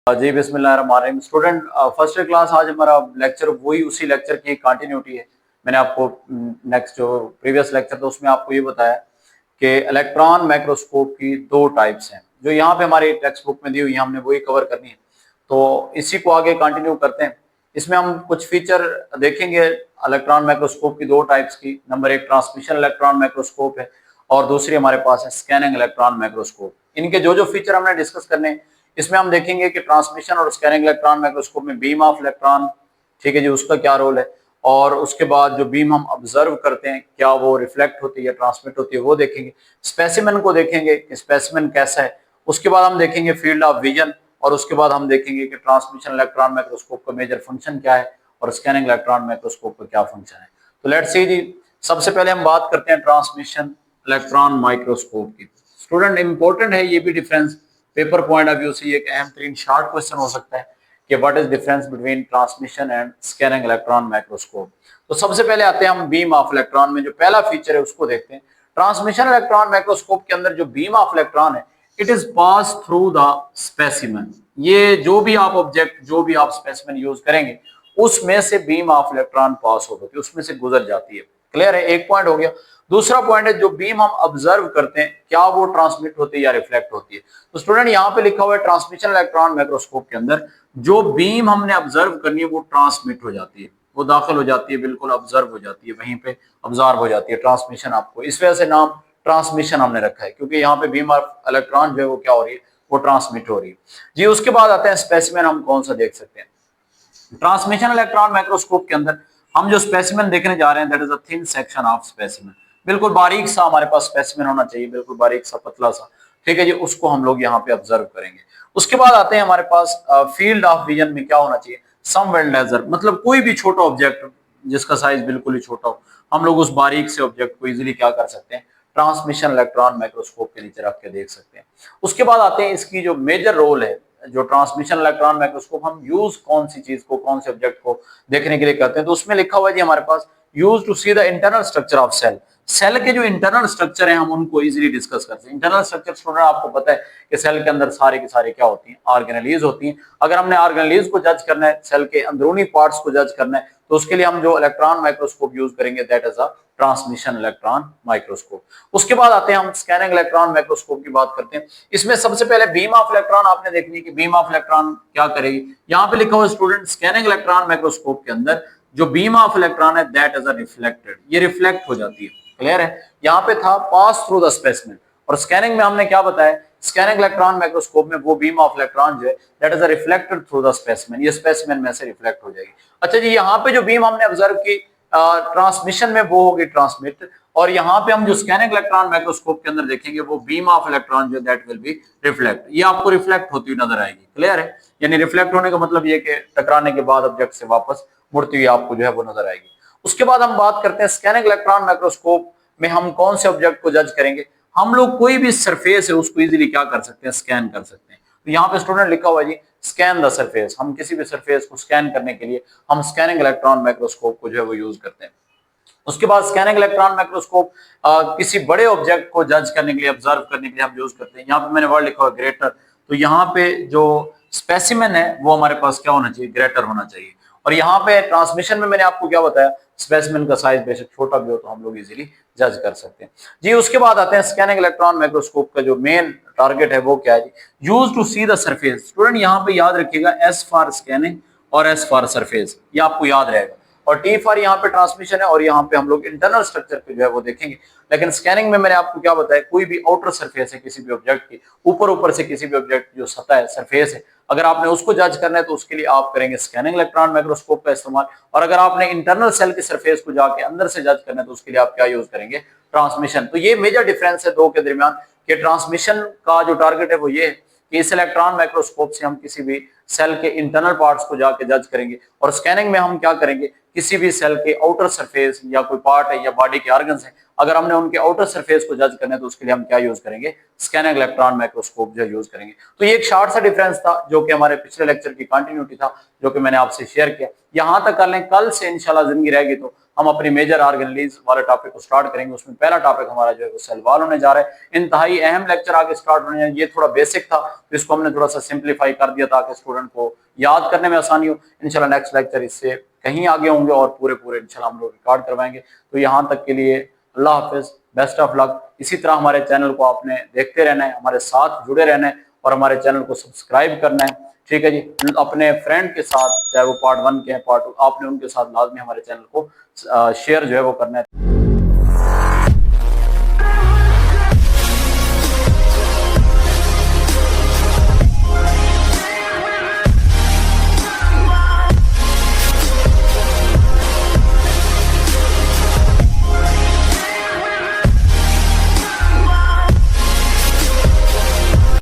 जी बिस्मिल्लाहिर्रहमानिर्रहीम। Student, first class आज हमारा लेक्चर वही उसी लेक्चर की कंटिन्यूटी है। मैंने आपको नेक्स्ट जो प्रीवियस लेक्चर था उसमें आपको ये बताया कि इलेक्ट्रॉन माइक्रोस्कोप की दो टाइप्स हैं जो यहाँ पे हमारी टेक्स्ट बुक में दी हुई है, हमने वही कवर करनी है। तो इसी को आगे कंटिन्यू करते हैं। इसमें हम कुछ फीचर देखेंगे इलेक्ट्रॉन माइक्रोस्कोप की दो टाइप्स की। नंबर एक ट्रांसमिशन इलेक्ट्रॉन माइक्रोस्कोप है और दूसरी हमारे पास है स्कैनिंग इलेक्ट्रॉन माइक्रोस्कोप। इनके जो जो फीचर हमने डिस्कस करने हैं इसमें हम देखेंगे कि ट्रांसमिशन और स्कैनिंग इलेक्ट्रॉन माइक्रोस्कोप में बीम ऑफ इलेक्ट्रॉन, ठीक है जी, उसका क्या रोल है। और उसके बाद जो बीम हम ऑब्जर्व करते हैं क्या वो रिफ्लेक्ट होती है, ट्रांसमिट होती है, वो देखेंगे। स्पेसिमेन को देखेंगे कि स्पेसिमेन कैसा है। उसके बाद हम देखेंगे फील्ड ऑफ विजन और उसके बाद हम देखेंगे कि ट्रांसमिशन इलेक्ट्रॉन माइक्रोस्कोप का मेजर फंक्शन क्या है और स्कैनिंग इलेक्ट्रॉन माइक्रोस्कोप का क्या फंक्शन है। तो लेट्स सी जी, सबसे पहले हम बात करते हैं ट्रांसमिशन इलेक्ट्रॉन माइक्रोस्कोप की। स्टूडेंट इंपॉर्टेंट है ये भी difference, paper point of view से ये एक अहम तरीन शॉर्ट क्वेश्चन हो सकता है कि what is difference between transmission and scanning electron microscope. तो सबसे पहले आते हैं हम बीम ऑफ इलेक्ट्रॉन में, जो पहला फीचर है उसको देखते हैं। ट्रांसमिशन इलेक्ट्रॉन माइक्रोस्कोप के अंदर जो बीम ऑफ इलेक्ट्रॉन है, it is pass through the specimen. ये जो भी आप ऑब्जेक्ट, जो भी आप स्पेसिमेन यूज करेंगे उसमें से बीम ऑफ इलेक्ट्रॉन पास होती है, उसमें से गुजर जाती है। क्लियर है, एक पॉइंट हो गया। दूसरा पॉइंट है जो बीम हम ऑब्जर्व करते हैं क्या वो ट्रांसमिट होती है या रिफ्लेक्ट होती है। तो स्टूडेंट यहाँ पे लिखा हुआ है ट्रांसमिशन इलेक्ट्रॉन माइक्रोस्कोप के अंदर जो बीम हमने ऑब्जर्व करनी है वो ट्रांसमिट हो जाती है, वो दाखिल हो जाती है, बिल्कुल ऑब्जर्व हो जाती है, वहीं पे ऑब्जर्व हो जाती है। ट्रांसमिशन आपको इस वजह से नाम ट्रांसमिशन हमने रखा है क्योंकि यहाँ पे बीम इलेक्ट्रॉन जो है वो क्या हो रही है, वो ट्रांसमिट हो रही है जी। उसके बाद आते हैं स्पेसिमेन, हम कौन सा देख सकते हैं। ट्रांसमिशन इलेक्ट्रॉन माइक्रोस्कोप के अंदर हम जो स्पेसिमेन देखने जा रहे हैं that is a thin section of specimen. बिल्कुल बारीक सा हमारे पास स्पेसिमेन होना चाहिए, बिल्कुल बारीक सा, पतला सा, ठीक है जी। उसको हम लोग यहाँ पे ऑब्जर्व करेंगे। उसके बाद आते हैं हमारे पास फील्ड ऑफ विजन में क्या होना चाहिए, सम वेल्ड लेजर, मतलब कोई भी छोटा ऑब्जेक्ट जिसका साइज बिल्कुल ही छोटा हो, हम लोग उस बारीक से ऑब्जेक्ट को इजिली क्या कर सकते हैं, ट्रांसमिशन इलेक्ट्रॉन माइक्रोस्कोप के नीचे रख के देख सकते हैं। उसके बाद आते हैं इसकी जो मेजर रोल है, जो ट्रांसमिशन इलेक्ट्रॉन माइक्रोस्कोप हम यूज कौन सी चीज को, कौन से ऑब्जेक्ट को देखने के लिए करते हैं। तो उसमें लिखा हुआ है जी हमारे पास use to see the internal structure of cell. Cell के जो इंटरनल स्ट्रक्चर है हम उनको इजीली डिस्कस करते हैं। इंटरनल स्ट्रक्चर स्टूडेंट आपको पता है कि सेल के अंदर सारे के सारे क्या होती हैं, ऑर्गेनेलीज होती हैं। अगर हमने ऑर्गेनेलीज को जज करना है, सेल के अंदरूनी पार्ट्स को जज करना है, तो उसके लिए हम जो इलेक्ट्रॉन माइक्रोस्कोप यूज करेंगे that is a transmission electron microscope. उसके बाद आते हैं हम स्कैनिंग इलेक्ट्रॉन माइक्रोस्कोप की बात करते हैं। इसमें सबसे पहले बीम ऑफ इलेक्ट्रॉन आपने देखनी है कि बीम ऑफ इलेक्ट्रॉन क्या करेगी। यहाँ पे लिखा हुआ स्टूडेंट स्कैनिंग इलेक्ट्रॉन माइक्रोस्कोप के अंदर जो बीम ऑफ इलेक्ट्रॉन है दैट इज अ रिफ्लेक्टेड, ये रिफ्लेक्ट हो जाती है। क्लियर है, यहाँ पे था पास थ्रू द स्पेसिमेन और स्कैनिंग में हमने क्या बताया, स्कैनिंग इलेक्ट्रॉन माइक्रोस्कोप में वो बीम ऑफ इलेक्ट्रॉन जो है that is a reflected through the specimen, ये स्पेसिमेन में से रिफ्लेक्ट हो जाएगी। अच्छा जी, यहाँ पे जो बीम हमने ऑब्जर्व की ट्रांसमिशन में वो होगी ट्रांसमिट, और यहाँ पे हम जो स्कैनिंग इलेक्ट्रॉन माइक्रोस्कोप के अंदर देखेंगे वो बीम ऑफ इलेक्ट्रॉन जो दैट विल बी रिफ्लेक्ट, ये आपको रिफ्लेक्ट होती हुई नजर आएगी। क्लियर है, यानी रिफ्लेक्ट होने का मतलब ये कि टकराने के बाद ऑब्जेक्ट से वापस मुड़ती हुई आपको जो है वो नजर आएगी। उसके बाद हम बात करते हैं स्कैनिंग इलेक्ट्रॉन माइक्रोस्कोप में हम कौन से ऑब्जेक्ट को जज करेंगे। हम लोग कोई भी सरफेस है उसको इजीली क्या कर सकते हैं, स्कैन कर सकते हैं। तो यहाँ पे स्टूडेंट लिखा हुआ जी स्कैन द सरफेस, हम किसी भी सरफेस को स्कैन करने के लिए हम स्कैनिंग इलेक्ट्रॉन माइक्रोस्कोप को जो है वो यूज करते हैं। उसके बाद स्कैनिंग इलेक्ट्रॉन माइक्रोस्कोप किसी बड़े ऑब्जेक्ट को जज करने के लिए, ऑब्जर्व करने के लिए हम यूज करते हैं। यहाँ पे मैंने वर्ड लिखा हुआ ग्रेटर, तो यहाँ पे जो स्पेसिमेन है वो हमारे पास क्या होना चाहिए, ग्रेटर होना चाहिए। और यहाँ पे ट्रांसमिशन में मैंने आपको क्या बताया, स्पेसिमेन का साइज बेशक छोटा भी हो तो हम लोग इजीली जज कर सकते हैं जी। उसके बाद आते हैं स्कैनिंग इलेक्ट्रॉन माइक्रोस्कोप का जो मेन टारगेट है वो क्या है जी, use to see the surface. Student यहाँ पे याद रखिएगा एस फॉर स्कैनिंग और एस फॉर सरफेस, ये आपको याद रहेगा। और टी फॉर यहाँ पे ट्रांसमिशन है और यहाँ पे हम लोग इंटरनल स्ट्रक्चर पे जो है वो देखेंगे। लेकिन स्कैनिंग में मैंने आपको क्या बताया, कोई भी आउटर सरफेस है किसी भी ऑब्जेक्ट की, ऊपर से किसी भी ऑब्जेक्ट जो सतह है, सरफेस है, अगर आपने उसको जज करना है तो उसके लिए आप करेंगे स्कैनिंग इलेक्ट्रॉन माइक्रोस्कोप का इस्तेमाल। और अगर आपने इंटरनल सेल की सरफेस को जाके अंदर से जज करना है तो उसके लिए आप क्या यूज करेंगे, ट्रांसमिशन। तो ये मेजर डिफरेंस है दो के दरमियान कि ट्रांसमिशन का जो टारगेट है वो ये है कि इस इलेक्ट्रॉन माइक्रोस्कोप से हम किसी भी सेल के इंटरनल पार्ट्स को जाके जज करेंगे, और स्कैनिंग में हम क्या करेंगे किसी भी सेल के आउटर सरफेस या कोई पार्ट है या बॉडी के ऑर्गन्स हैं, अगर हमने उनके आउटर सरफेस को जज करना है तो उसके लिए हम क्या यूज करेंगे, स्कैनिंग इलेक्ट्रॉन माइक्रोस्कोप जो यूज करेंगे। तो ये एक शॉर्ट सा डिफरेंस था जो कि हमारे पिछले लेक्चर की कंटिन्यूटी था, जो कि मैंने आपसे शेयर किया। यहां तक कर लें, कल से इंशाल्लाह जिंदगी रहेगी तो हम अपनी मेजर ऑर्गेनेलीज वाले टॉपिक को स्टार्ट करेंगे। उसमें पहला टॉपिक हमारा जो है वो सेल वॉल होने जा रहा है। इंतहाई अहम लेक्चर आगे स्टार्ट होने जा रहा है। ये थोड़ा बेसिक था तो इसको हमने थोड़ा सा सिंप्लीफाई कर दिया ताकि स्टूडेंट को याद करने में आसानी हो। इंशाल्लाह नेक्स्ट लेक्चर इससे कहीं आगे होंगे और पूरे इंशाल्लाह हम लोग रिकॉर्ड करवाएंगे। तो यहाँ तक के लिए अल्लाह हाफिज, बेस्ट ऑफ लक। इसी तरह हमारे चैनल को आपने देखते रहना है, हमारे साथ जुड़े रहना है और हमारे चैनल को सब्सक्राइब करना है। ठीक है जी, अपने फ्रेंड के साथ, चाहे वो पार्ट 1 के हैं पार्ट 2, आपने उनके साथ लाजमी हमारे चैनल को शेयर जो है वो करना है।